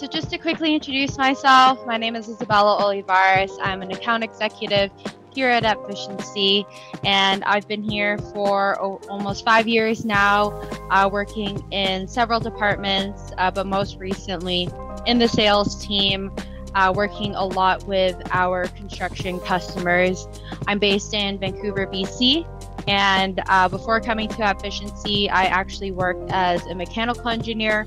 So just to quickly introduce myself, my name is Isabella Olivares. I'm an account executive here at Appficiency, and I've been here for almost 5 years now, working in several departments, but most recently in the sales team, working a lot with our construction customers. I'm based in Vancouver, BC, and before coming to Appficiency, I actually worked as a mechanical engineer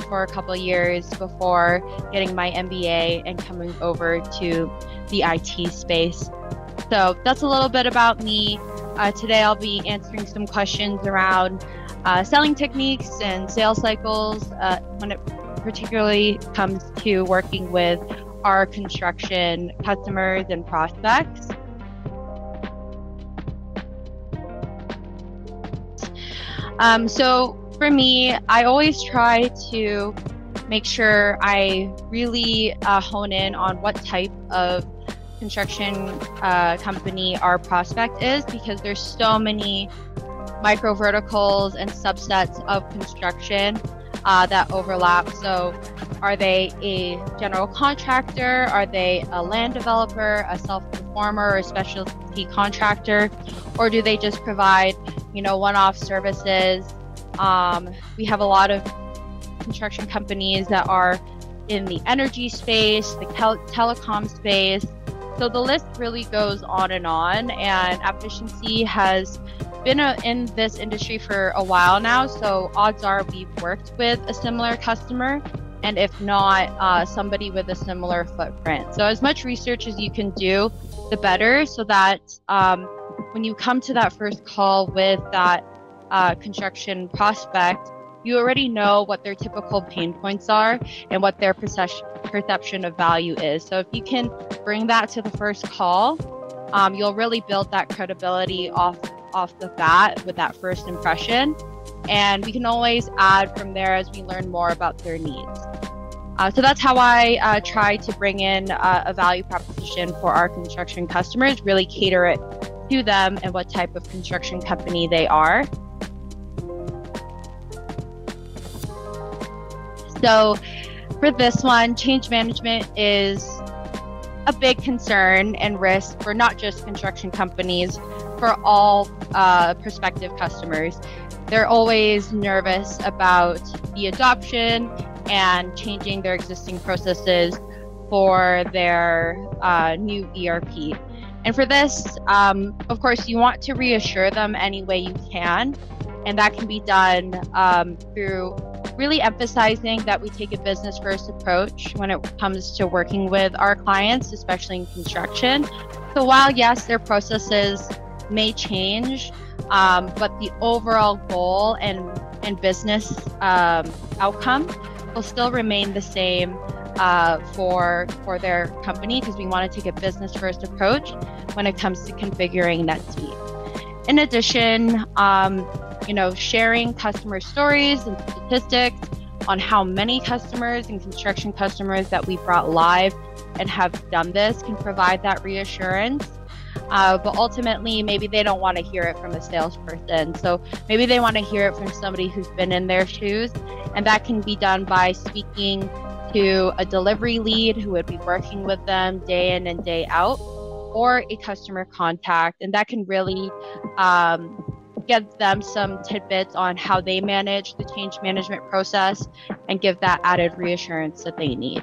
for a couple of years before getting my MBA and coming over to the IT space. So that's a little bit about me. Today I'll be answering some questions around selling techniques and sales cycles when it particularly comes to working with our construction customers and prospects. So for me, I always try to make sure I really hone in on what type of construction company our prospect is, because there's so many micro verticals and subsets of construction that overlap. So are they a general contractor? Are they a land developer, a self-performer, or a specialty contractor? Or do they just provide, one-off services? We have a lot of construction companies that are in the energy space, the telecom space. So the list really goes on, and Appficiency has been in this industry for a while now. So odds are we've worked with a similar customer, and if not, somebody with a similar footprint. So as much research as you can do, the better, so that when you come to that first call with that construction prospect, you already know what their typical pain points are and what their perception of value is. So if you can bring that to the first call, you'll really build that credibility off the bat with that first impression. And we can always add from there as we learn more about their needs. So that's how I try to bring in a value proposition for our construction customers, really cater it to them and what type of construction company they are. So for this one, change management is a big concern and risk for not just construction companies, for all prospective customers. They're always nervous about the adoption and changing their existing processes for their new ERP. And for this, of course, you want to reassure them any way you can. And that can be done through really emphasizing that we take a business first approach when it comes to working with our clients, especially in construction. So while, yes, their processes may change, but the overall goal and business outcome will still remain the same for their company, because we want to take a business first approach when it comes to configuring NetSuite. In addition, sharing customer stories and statistics on how many customers and construction customers that we brought live and have done this can provide that reassurance. But ultimately, maybe they don't want to hear it from a salesperson. So maybe they want to hear it from somebody who's been in their shoes. And that can be done by speaking to a delivery lead who would be working with them day in and day out, or a customer contact. And that can really give them some tidbits on how they manage the change management process and give that added reassurance that they need.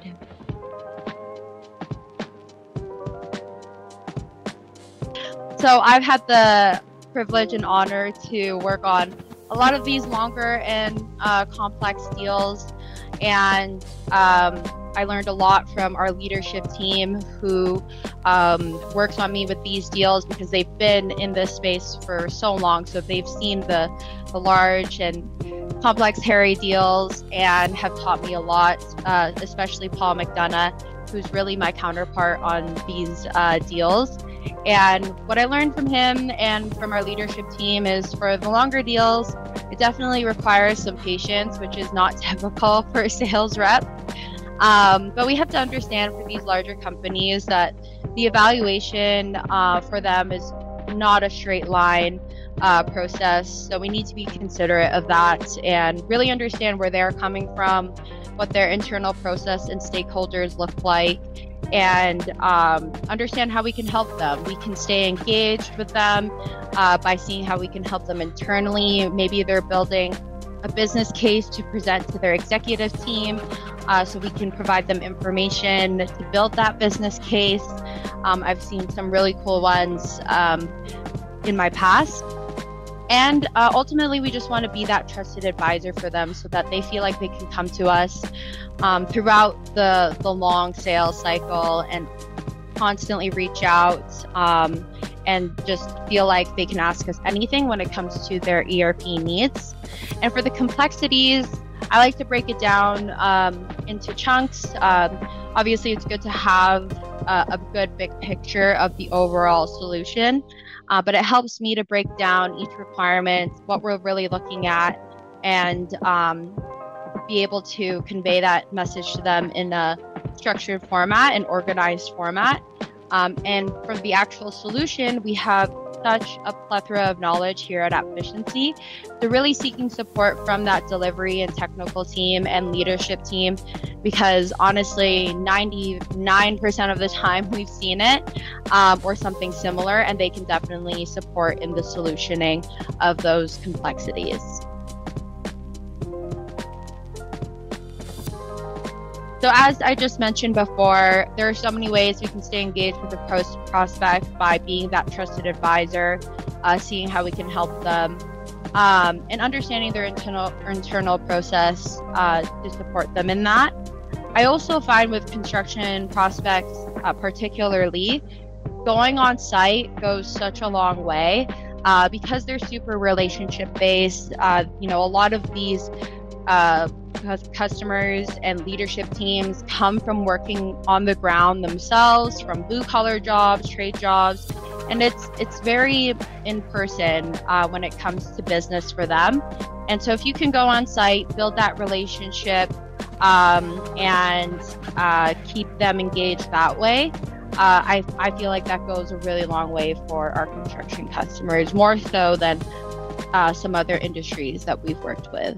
So I've had the privilege and honor to work on a lot of these longer and complex deals. And I learned a lot from our leadership team who works on me with these deals, because they've been in this space for so long. So they've seen the large and complex, hairy deals and have taught me a lot, especially Paul McDonough, who's really my counterpart on these deals. And what I learned from him and from our leadership team is, for the longer deals, it definitely requires some patience, which is not typical for a sales rep. But we have to understand for these larger companies that the evaluation for them is not a straight line process. So we need to be considerate of that and really understand where they're coming from, what their internal process and stakeholders look like, and understand how we can help them. We can stay engaged with them by seeing how we can help them internally. Maybe they're building a business case to present to their executive team, so we can provide them information to build that business case. I've seen some really cool ones in my past. And ultimately, we just want to be that trusted advisor for them so that they feel like they can come to us throughout the long sales cycle and constantly reach out and just feel like they can ask us anything when it comes to their ERP needs. And for the complexities, I like to break it down into chunks. Obviously, it's good to have a good big picture of the overall solution, but it helps me to break down each requirement, what we're really looking at, and be able to convey that message to them in a structured format and organized format. And for the actual solution, we have such a plethora of knowledge here at Appficiency. They're really seeking support from that delivery and technical team and leadership team, because honestly, 99% of the time we've seen it or something similar, and they can definitely support in the solutioning of those complexities. So as I just mentioned before, there are so many ways we can stay engaged with the prospect by being that trusted advisor, seeing how we can help them, and understanding their internal process to support them in that. I also find with construction prospects, particularly, going on site goes such a long way because they're super relationship based. A lot of these customers and leadership teams come from working on the ground themselves, from blue collar jobs, trade jobs, and it's very in person when it comes to business for them. And so if you can go on site, build that relationship, and keep them engaged that way, I feel like that goes a really long way for our construction customers, more so than some other industries that we've worked with.